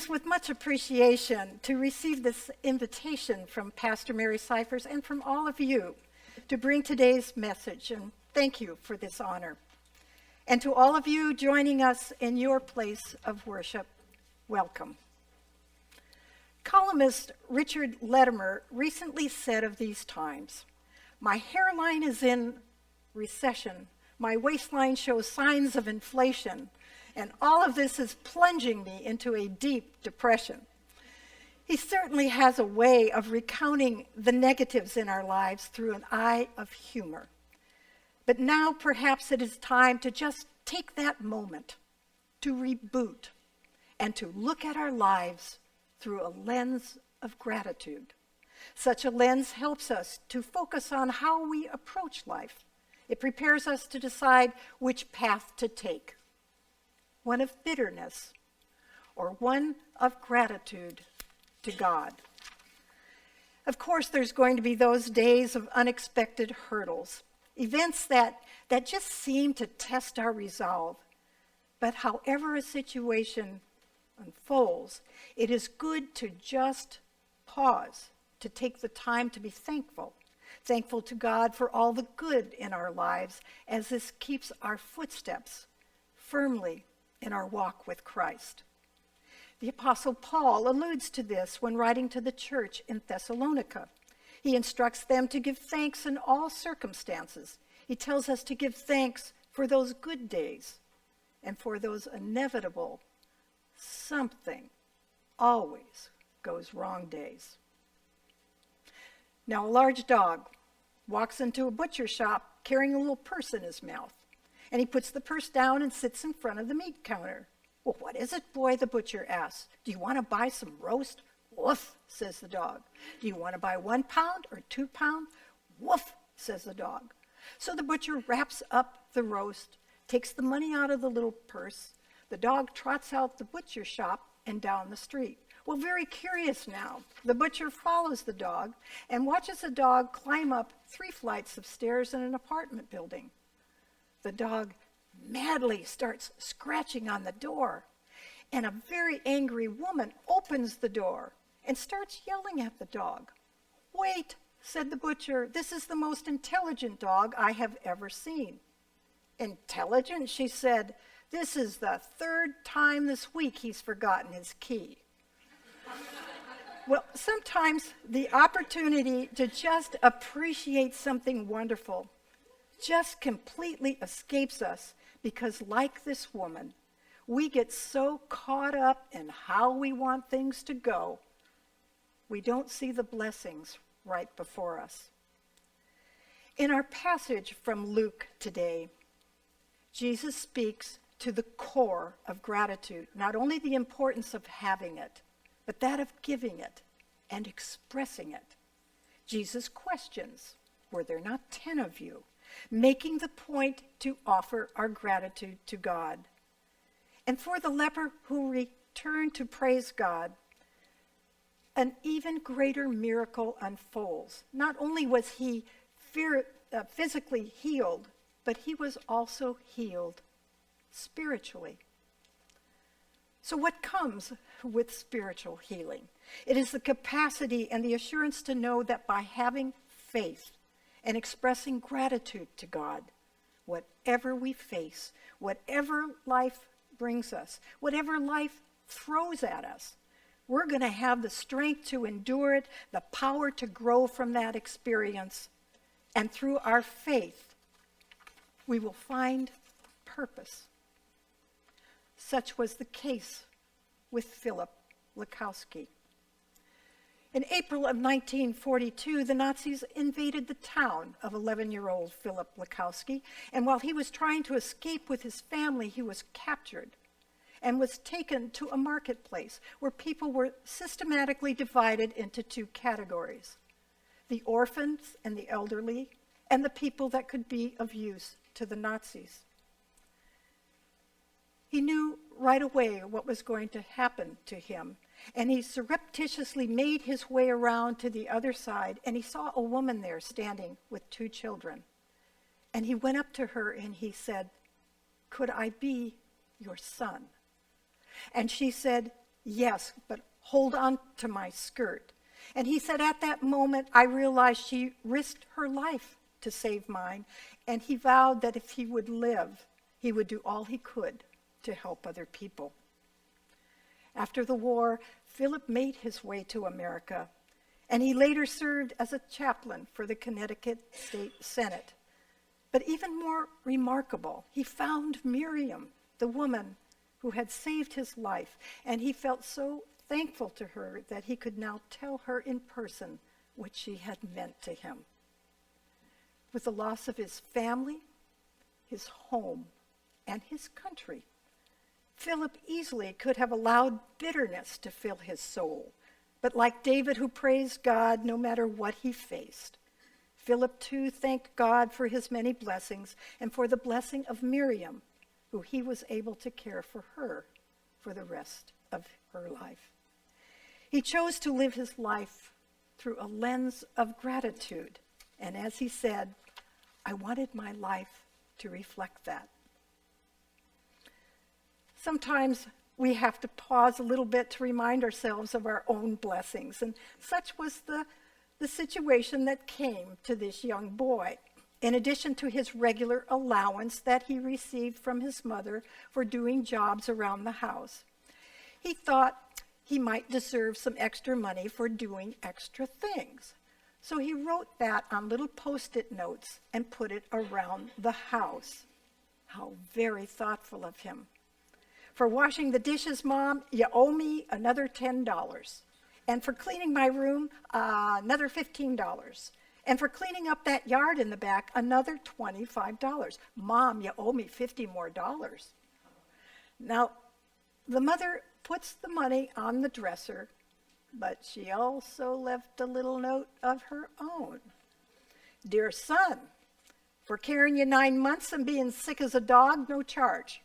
is with much appreciation to receive this invitation from Pastor Mary Cyphers and from all of you to bring today's message, and thank you for this honor. And to all of you joining us in your place of worship, welcome. Columnist Richard Ledermer recently said of these times, "My hairline is in recession, my waistline shows signs of inflation, and all of this is plunging me into a deep depression." He certainly has a way of recounting the negatives in our lives through an eye of humor. But now perhaps it is time to just take that moment to reboot and to look at our lives through a lens of gratitude. Such a lens helps us to focus on how we approach life. It prepares us to decide which path to take. One of bitterness or one of gratitude to God. Of course, there's going to be those days of unexpected hurdles, events that just seem to test our resolve. But however a situation unfolds, it is good to just pause, to take the time to be thankful. Thankful to God for all the good in our lives, as this keeps our footsteps firmly in our walk with Christ. The Apostle Paul alludes to this when writing to the church in Thessalonica. He instructs them to give thanks in all circumstances. He tells us to give thanks for those good days and for those inevitable something always goes wrong days. Now, a large dog walks into a butcher shop carrying a little purse in his mouth, and he puts the purse down and sits in front of the meat counter. "Well, what is it, boy?" the butcher asks. "Do you want to buy some roast?" "Woof," says the dog. "Do you want to buy 1 pound or 2 pounds?" "Woof," says the dog. So the butcher wraps up the roast, takes the money out of the little purse. The dog trots out the butcher shop and down the street. Well, very curious now, the butcher follows the dog and watches the dog climb up 3 flights of stairs in an apartment building. The dog madly starts scratching on the door, and a very angry woman opens the door and starts yelling at the dog. "Wait," said the butcher, "this is the most intelligent dog I have ever seen." "Intelligent?" she said. "This is the 3rd time this week he's forgotten his key." Well, sometimes the opportunity to just appreciate something wonderful just completely escapes us, because like this woman, we get so caught up in how we want things to go, we don't see the blessings right before us. In our passage from Luke today, Jesus speaks to the core of gratitude, not only the importance of having it, but that of giving it and expressing it. Jesus questions, "Were there not 10 of you?" making the point to offer our gratitude to God. And for the leper who returned to praise God, an even greater miracle unfolds. Not only was he physically healed, but he was also healed spiritually. So what comes with spiritual healing? It is the capacity and the assurance to know that by having faith and expressing gratitude to God, whatever we face, whatever life brings us, whatever life throws at us, we're going to have the strength to endure it, the power to grow from that experience, and through our faith, we will find purpose. Such was the case with Philip Lakowski. In April of 1942, the Nazis invaded the town of 11-year-old Philip Lakowski, and while he was trying to escape with his family, he was captured and was taken to a marketplace where people were systematically divided into 2 categories: the orphans and the elderly, and the people that could be of use to the Nazis. He knew right away what was going to happen to him, and he surreptitiously made his way around to the other side, and he saw a woman there standing with 2 children. And he went up to her and he said, "Could I be your son?" And she said, Yes, but hold on to my skirt. And he said, at that moment, I realized she risked her life to save mine. And he vowed that if he would live, he would do all he could to help other people. After the war, Philip made his way to America, and he later served as a chaplain for the Connecticut State Senate. But even more remarkable, he found Miriam, the woman who had saved his life, and he felt so thankful to her that he could now tell her in person what she had meant to him. With the loss of his family, his home, and his country, Philip easily could have allowed bitterness to fill his soul. But like David, who praised God no matter what he faced, Philip too thanked God for his many blessings and for the blessing of Miriam, who he was able to care for her for the rest of her life. He chose to live his life through a lens of gratitude. And as he said, I wanted my life to reflect that. Sometimes we have to pause a little bit to remind ourselves of our own blessings. And such was the situation that came to this young boy. In addition to his regular allowance that he received from his mother for doing jobs around the house, he thought he might deserve some extra money for doing extra things. So he wrote that on little Post-it notes and put it around the house. How very thoughtful of him. For washing the dishes, Mom, you owe me another $10. And for cleaning my room, another $15. And for cleaning up that yard in the back, another $25. Mom, you owe me $50 more. Now, the mother puts the money on the dresser, but she also left a little note of her own. Dear son, for carrying you 9 months and being sick as a dog, no charge.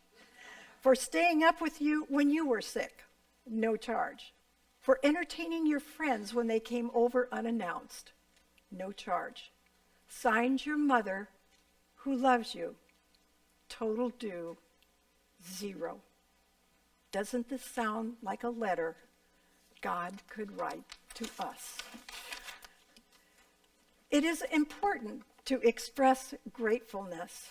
For staying up with you when you were sick, no charge. For entertaining your friends when they came over unannounced, no charge. Signed, your mother, who loves you. Total due, $0. Doesn't this sound like a letter God could write to us? It is important to express gratefulness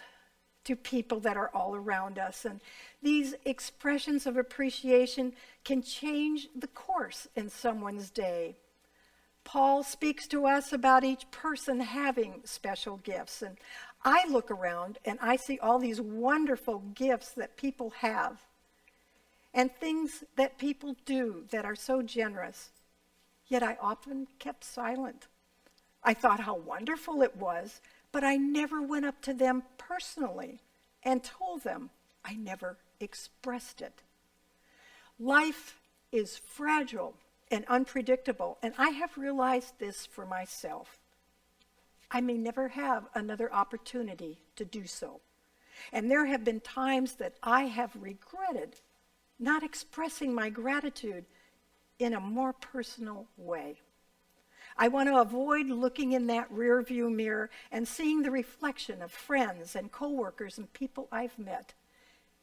to people that are all around us. And these expressions of appreciation can change the course in someone's day. Paul speaks to us about each person having special gifts. And I look around and I see all these wonderful gifts that people have and things that people do that are so generous. Yet I often kept silent. I thought how wonderful it was, but I never went up to them personally and told them. I never expressed it. Life is fragile and unpredictable, and I have realized this for myself. I may never have another opportunity to do so. And there have been times that I have regretted not expressing my gratitude in a more personal way. I want to avoid looking in that rearview mirror and seeing the reflection of friends and coworkers and people I've met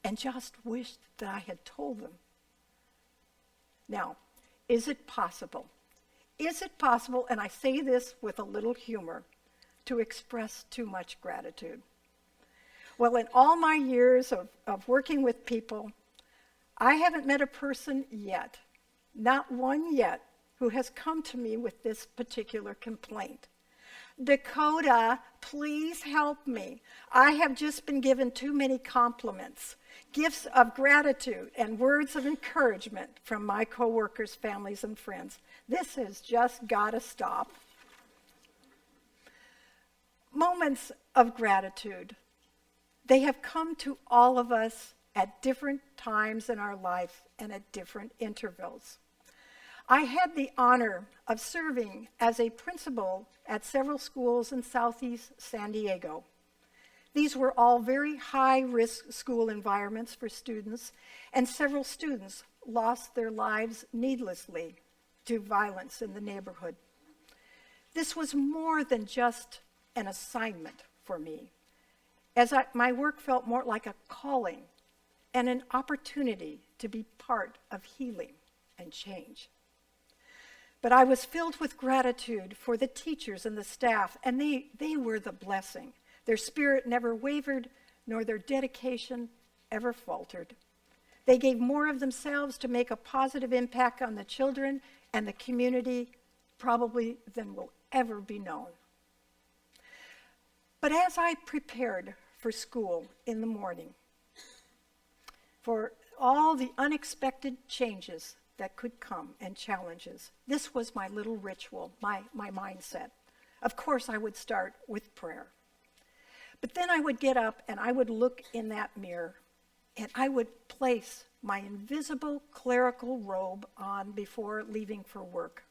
and just wished that I had told them. Now, is it possible? Is it possible, and I say this with a little humor, to express too much gratitude? Well, in all my years of working with people, I haven't met a person yet, not one yet, who has come to me with this particular complaint. Dakota, please help me. I have just been given too many compliments, gifts of gratitude, and words of encouragement from my coworkers, families, and friends. This has just got to stop. Moments of gratitude, they have come to all of us at different times in our life and at different intervals. I had the honor of serving as a principal at several schools in Southeast San Diego. These were all very high-risk school environments for students, and several students lost their lives needlessly to violence in the neighborhood. This was more than just an assignment for me, as my work felt more like a calling and an opportunity to be part of healing and change. But I was filled with gratitude for the teachers and the staff, and they were the blessing. Their spirit never wavered, nor their dedication ever faltered. They gave more of themselves to make a positive impact on the children and the community, probably than will ever be known. But as I prepared for school in the morning, for all the unexpected changes that could come and challenges, this was my little ritual, my mindset. Of course, I would start with prayer. But then I would get up and I would look in that mirror and I would place my invisible clerical robe on before leaving for work.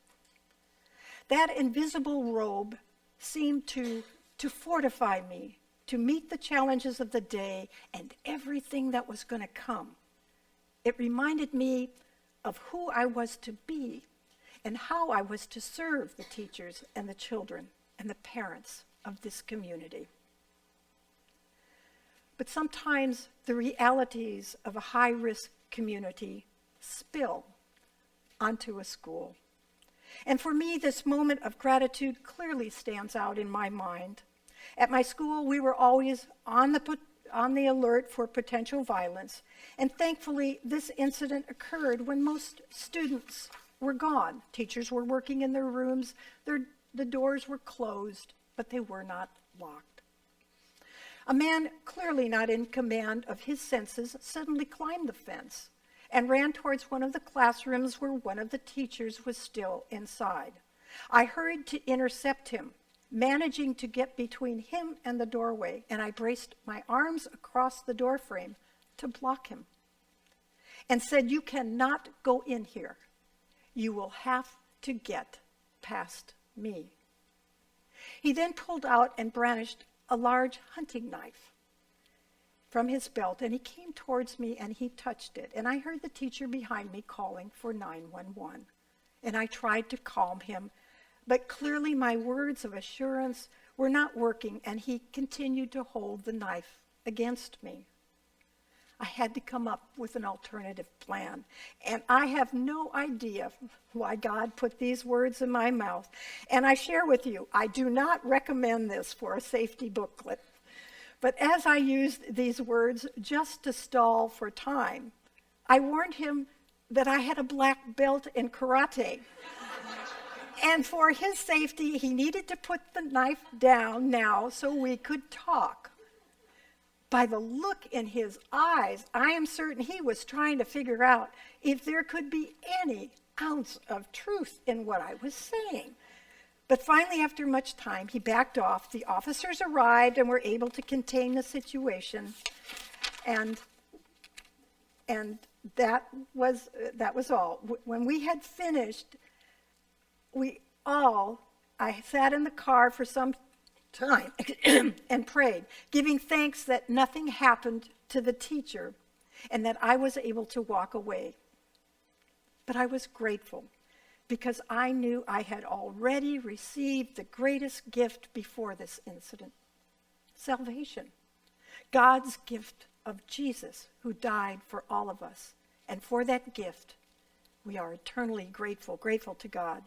That invisible robe seemed to fortify me to meet the challenges of the day and everything that was going to come. It reminded me of who I was to be and how I was to serve the teachers and the children and the parents of this community. But sometimes the realities of a high-risk community spill onto a school. And for me, this moment of gratitude clearly stands out in my mind. At my school, we were always on the alert for potential violence, and thankfully, this incident occurred when most students were gone. Teachers were working in their rooms, the doors were closed, but they were not locked. A man clearly not in command of his senses suddenly climbed the fence and ran towards one of the classrooms where one of the teachers was still inside. I hurried to intercept him, managing to get between him and the doorway, and I braced my arms across the doorframe to block him and said, "You cannot go in here. You will have to get past me." He then pulled out and brandished a large hunting knife from his belt, and he came towards me and he touched it. And I heard the teacher behind me calling for 911. And I tried to calm him, but clearly my words of assurance were not working, and he continued to hold the knife against me. I had to come up with an alternative plan, and I have no idea why God put these words in my mouth. And I share with you, I do not recommend this for a safety booklet. But as I used these words just to stall for time, I warned him that I had a black belt in karate. And for his safety, he needed to put the knife down now so we could talk. By the look in his eyes, I am certain he was trying to figure out if there could be any ounce of truth in what I was saying. But finally, after much time, he backed off. The officers arrived and were able to contain the situation. And that was all. When we had finished, I sat in the car for some time and prayed, giving thanks that nothing happened to the teacher and that I was able to walk away. But I was grateful because I knew I had already received the greatest gift before this incident: salvation. God's gift of Jesus, who died for all of us. And for that gift, we are eternally grateful to God.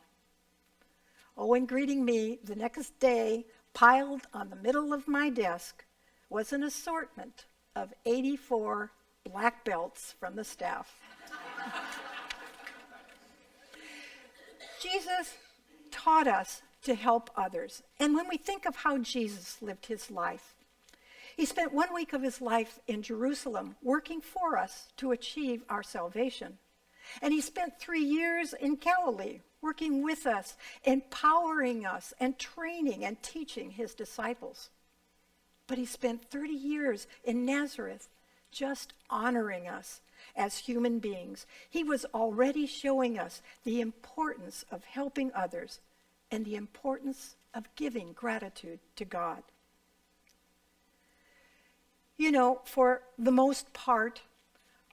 Oh, and greeting me the next day, piled on the middle of my desk, was an assortment of 84 black belts from the staff. Jesus taught us to help others. And when we think of how Jesus lived his life, he spent 1 week of his life in Jerusalem working for us to achieve our salvation. And he spent 3 years in Galilee working with us, empowering us, and training and teaching his disciples. But he spent 30 years in Nazareth just honoring us as human beings. He was already showing us the importance of helping others and the importance of giving gratitude to God. You know, for the most part,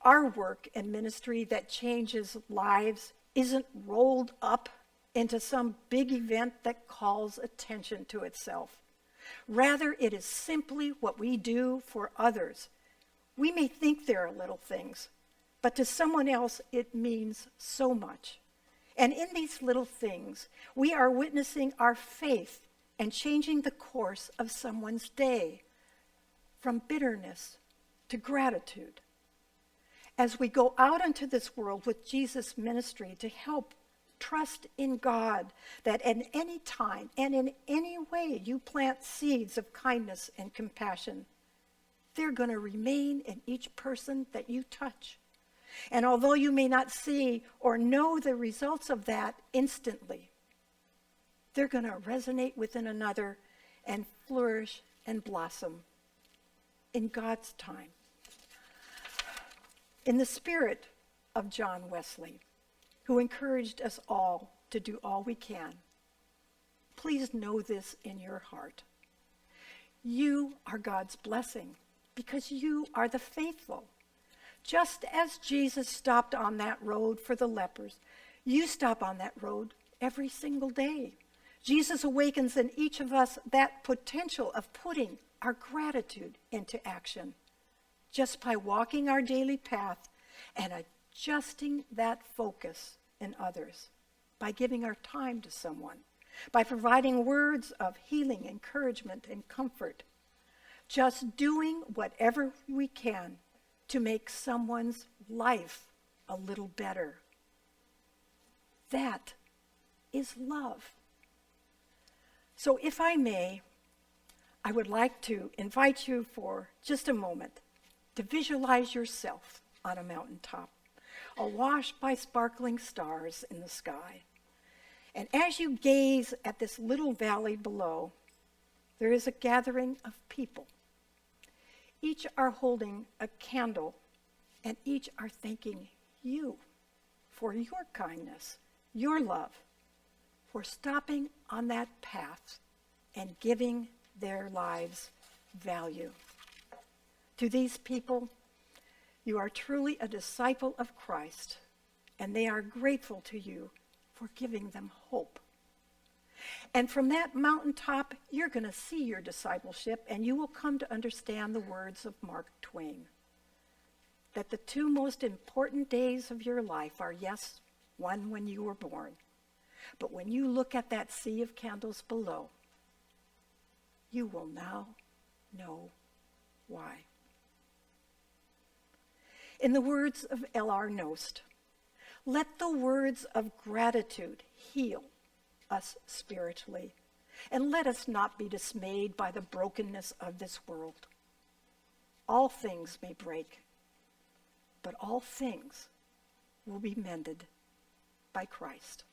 our work and ministry that changes lives isn't rolled up into some big event that calls attention to itself. Rather, it is simply what we do for others. We may think they are little things, but to someone else it means so much. And in these little things, we are witnessing our faith and changing the course of someone's day from bitterness to gratitude. As we go out into this world with Jesus' ministry to help, trust in God that at any time and in any way you plant seeds of kindness and compassion, they're going to remain in each person that you touch. And although you may not see or know the results of that instantly, they're going to resonate within another and flourish and blossom in God's time. In the spirit of John Wesley, who encouraged us all to do all we can, please know this in your heart. You are God's blessing because you are the faithful. Just as Jesus stopped on that road for the lepers, you stop on that road every single day. Jesus awakens in each of us that potential of putting our gratitude into action just by walking our daily path and adjusting that focus in others, by giving our time to someone, by providing words of healing, encouragement, and comfort, just doing whatever we can to make someone's life a little better. That is love. So if I may, I would like to invite you for just a moment to visualize yourself on a mountaintop, awash by sparkling stars in the sky. And as you gaze at this little valley below, there is a gathering of people. Each are holding a candle, and each are thanking you for your kindness, your love, for stopping on that path and giving their lives value. To these people, you are truly a disciple of Christ, and they are grateful to you for giving them hope. And from that mountaintop, you're going to see your discipleship, and you will come to understand the words of Mark Twain, that the two most important days of your life are, yes, one when you were born, but when you look at that sea of candles below, you will now know why. In the words of L.R. Nost, let the words of gratitude heal us spiritually, and let us not be dismayed by the brokenness of this world. All things may break, but all things will be mended by Christ.